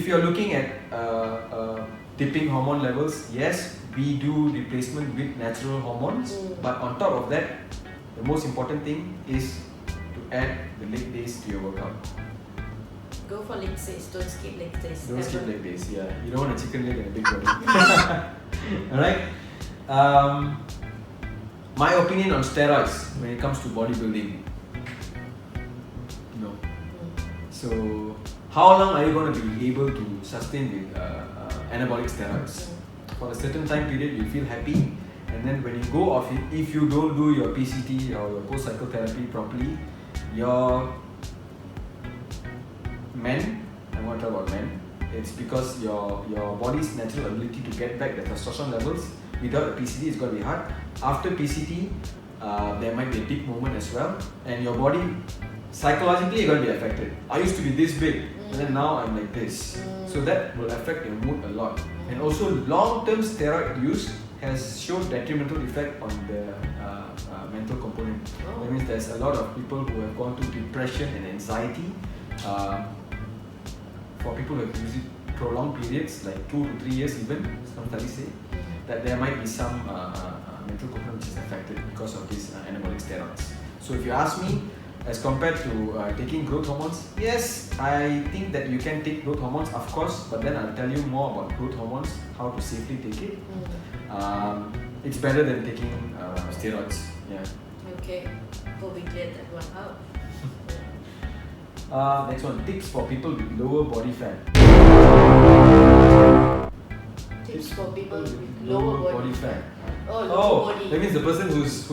if you're looking at dipping hormone levels, yes, we do replacement with natural hormones. But on top of that, the most important thing is to add the leg days to your workout. Go for leg days, don't skip leg days. Don't skip leg days, yeah. You don't want a chicken leg and a big body. Alright? My opinion on steroids when it comes to bodybuilding. No. So, how long are you going to be able to sustain with anabolic steroids? For a certain time period, you feel happy, and then when you go off it, if you don't do your PCT or your post-cycle therapy properly, your men, I'm going to talk about men, it's because your body's natural ability to get back the testosterone levels without a PCT is going to be hard. After PCT, there might be a dip moment as well, and your body psychologically you're going to be affected. I used to be this big, and then now I'm like this. So that will affect your mood a lot. And also long-term steroid use has shown detrimental effect on the mental component. That means there's a lot of people who have gone through depression and anxiety. For people who have used it prolonged periods, like 2 to 3 years even, some studies say, that there might be some mental component which is affected because of these anabolic steroids. So if you ask me, as compared to taking growth hormones, yes, I think that you can take growth hormones, of course, but then I'll tell you more about growth hormones, how to safely take it. It's better than taking steroids. Yeah. Okay, we'll be cleared that one out. Next one, tips for people with lower body fat. Tips for people with lower body fat. Oh, that means the person who's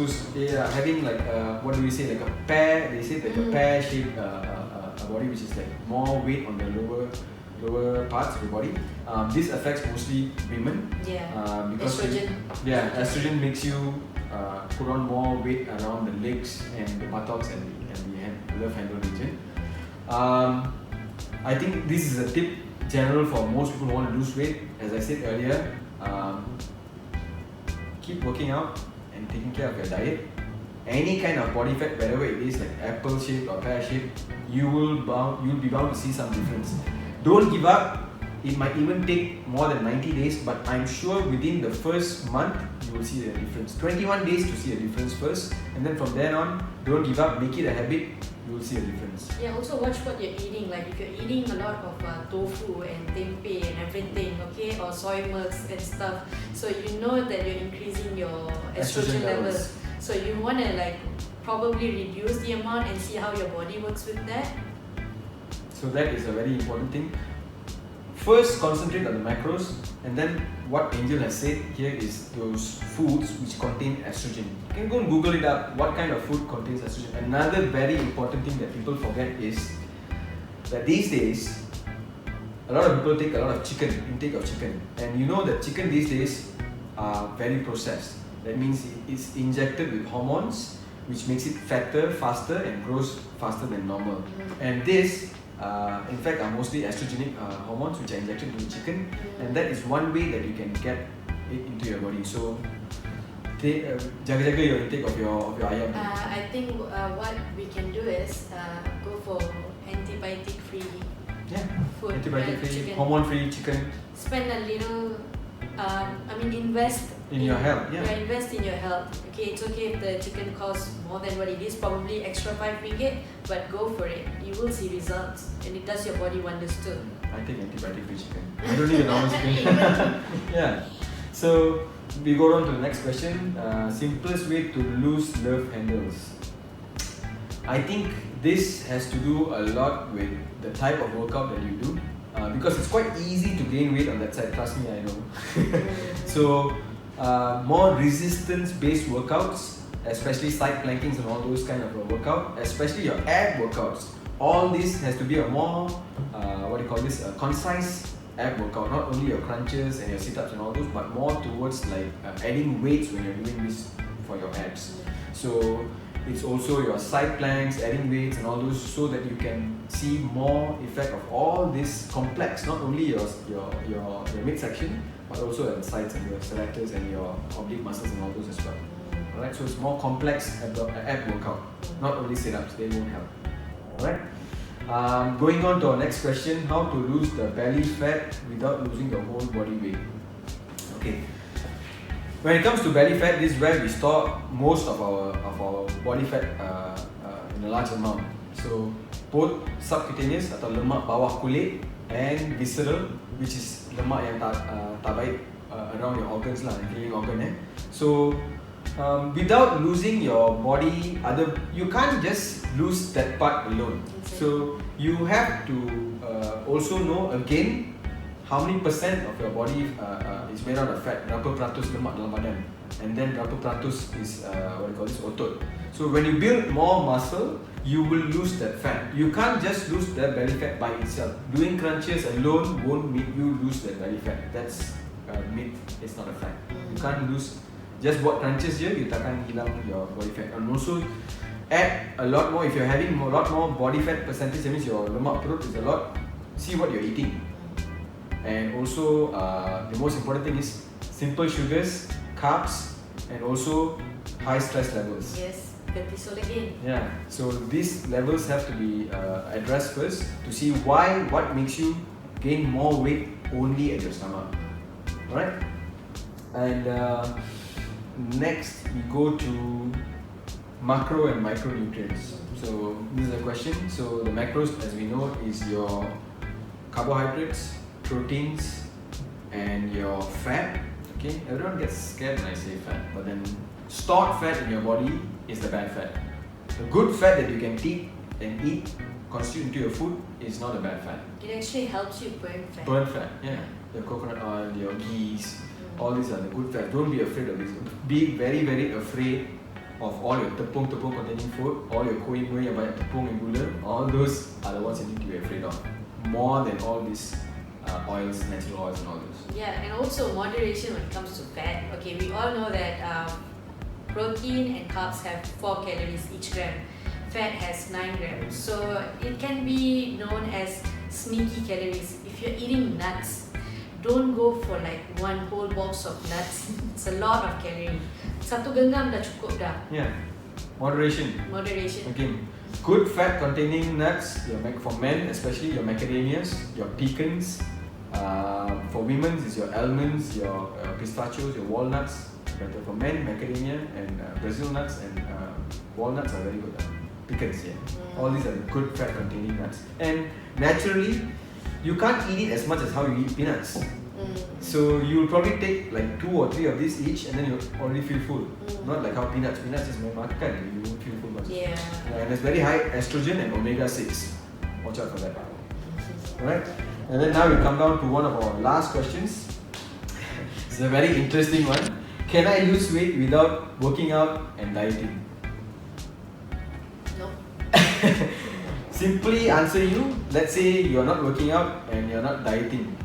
having like what do we say, like a pear? They say like a pear-shaped body, which is like more weight on the lower parts of the body. This affects mostly women. Because estrogen makes you put on more weight around the legs and the buttocks and the love handle region. I think this is a tip general for most people who want to lose weight. As I said earlier, keep working out and taking care of your diet. Any kind of body fat, wherever it is, like apple shaped or pear shaped, you'll be bound to see some difference. Don't give up. It might even take more than 90 days, but I'm sure within the first month you will see a difference. 21 days to see a difference first, and then from then on, don't give up, make it a habit, you will see a difference. Yeah, also watch what you're eating. Like if you're eating a lot of tofu and tempeh and everything, okay, or soy milks and stuff, so you know that you're increasing your estrogen levels. So you want to like probably reduce the amount and see how your body works with that. So that is a very important thing. First, concentrate on the macros, and then what Angel has said here is those foods which contain estrogen. You can go and Google it up, what kind of food contains estrogen. Another very important thing that people forget is that these days, a lot of people take a lot of intake of chicken. And you know that chicken these days are very processed. That means it's injected with hormones, which makes it fatter, faster, and grows faster than normal. And this in fact are mostly estrogenic hormones which are injected into chicken, and that is one way that you can get it into your body. So jaga your intake of your ayam. I think what we can do is go for antibiotic free food, antibiotic free, hormone free chicken. Spend a little invest in your health. Invest in your health. Okay, it's okay if the chicken costs more than what it is, probably extra 5 ringgit, but go for it. You will see results, and it does your body wonders too. I take antibiotic free chicken. I don't need a normal chicken. Yeah. So we go on to the next question. Simplest way to lose love handles. I think this has to do a lot with the type of workout that you do. Because it's quite easy to gain weight on that side, trust me, I know. So more resistance based workouts, especially side plankings and all those kind of workout, especially your ab workouts, all this has to be a more concise ab workout, not only your crunches and your sit-ups and all those, but more towards like adding weights when you're doing this for your abs. So it's also your side planks, adding weights and all those, so that you can see more effect of all this complex, not only your midsection, but also the sides and your serratus and your oblique muscles and all those as well. Alright, so it's more complex ab workout, not only sit-ups, they won't help. Alright. Going on to our next question, how to lose the belly fat without losing the whole body weight. Okay. When it comes to belly fat, this is where we store most of our body fat in a large amount. So both subcutaneous atau lemak bawah kulit and visceral, which is lemak yang tak baik around your organs lah, including organ. So without losing your body, you can't just lose that part alone. So you have to also know again how many percent of your body is made out of fat, berapa peratus lemak dalam badan, and then berapa peratus is otot. So when you build more muscle, you will lose that fat. You can't just lose that belly fat by itself. Doing crunches alone won't make you lose that belly fat. That's myth. It's not a fact. You can't lose. Just buat crunches je, you takkan hilang your body fat. And also add a lot more. If you're having a lot more body fat percentage, that means your lemak perut is a lot. See what you're eating. And also the most important thing is simple sugars, carbs, and also high stress levels. Yes, cortisol again. Yeah, so these levels have to be addressed first to see what makes you gain more weight only at your stomach. Alright? And next we go to macro and micronutrients. So this is a question. So the macros, as we know, is your carbohydrates, proteins, and your fat. Okay, everyone gets scared when I say fat, but then stored fat in your body is the bad fat. The good fat that you can eat, constitute into your food, is not a bad fat. It actually helps you burn fat. Burn fat, yeah. Your coconut oil, your ghees, all these are the good fats. Don't be afraid of this. Be very, very afraid of all your tepung containing food, all your kuih yang banyak tepung and gula. All those are the ones you need to be afraid of, more than all these oils, natural oils and all those. Yeah, and also moderation when it comes to fat. Okay, we all know that protein and carbs have 4 calories each gram. Fat has 9 grams. So it can be known as sneaky calories. If you're eating nuts, don't go for like one whole box of nuts. It's a lot of calories. Satu genggam dah cukup dah. Yeah, moderation. Moderation. Again, good fat containing nuts, for men especially, your macadamias, your pecans. For women, is your almonds, your pistachios, your walnuts. Better for men, macadamia and Brazil nuts and walnuts are very good. Pecans, yeah. All these are good fat containing nuts. And naturally, you can't eat it as much as how you eat peanuts. So you'll probably take like 2 or 3 of these each, and then you'll already feel full. Not like how peanuts is makan, you won't feel full much. Yeah. And there's very high estrogen and omega-6. Watch out for that. Alright? And then now we come down to one of our last questions. It's a very interesting one. Can I lose weight without working out and dieting? No. Simply answer you. Let's say you're not working out and you're not dieting.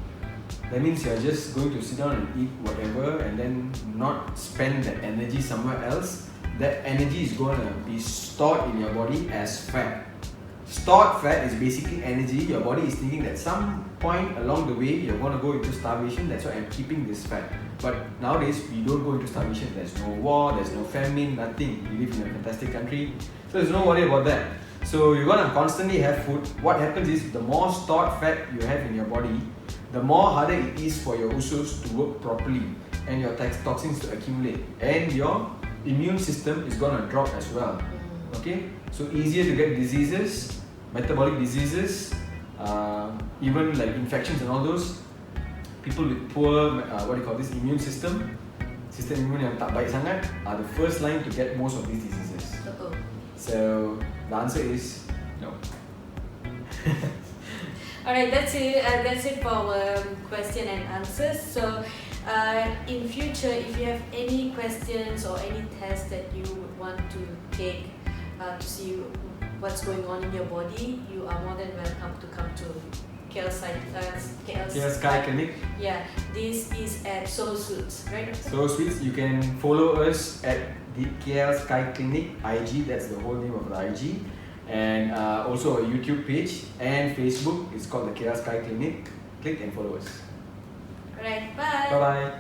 That means you're just going to sit down and eat whatever and then not spend that energy somewhere else. That energy is going to be stored in your body as fat. Stored fat is basically energy. Your body is thinking that some point along the way you're going to go into starvation. That's why I'm keeping this fat. But nowadays we don't go into starvation. There's no war, there's no famine, nothing. We live in a fantastic country. So there's no worry about that. So you're going to constantly have food. What happens is the more stored fat you have in your body, the more harder it is for your usus to work properly and your toxins to accumulate. And your immune system is going to drop as well. Okay? So easier to get diseases, metabolic diseases, even like infections and all those. People with poor, immune system immune yang tak baik sangat are the first line to get most of these diseases. So the answer is no. Alright, that's it. That's it for our question and answers. So, in future, if you have any questions or any tests that you would want to take to see what's going on in your body, you are more than welcome to come to KLCC Clinic. Yeah, this is at Soho Suites, right? Soho Suites. You can follow us at the KL Sky Clinic IG. That's the whole name of the IG. And also a YouTube page and Facebook. It's called the KL Sky Clinic. Click and follow us. Alright, bye. Bye bye.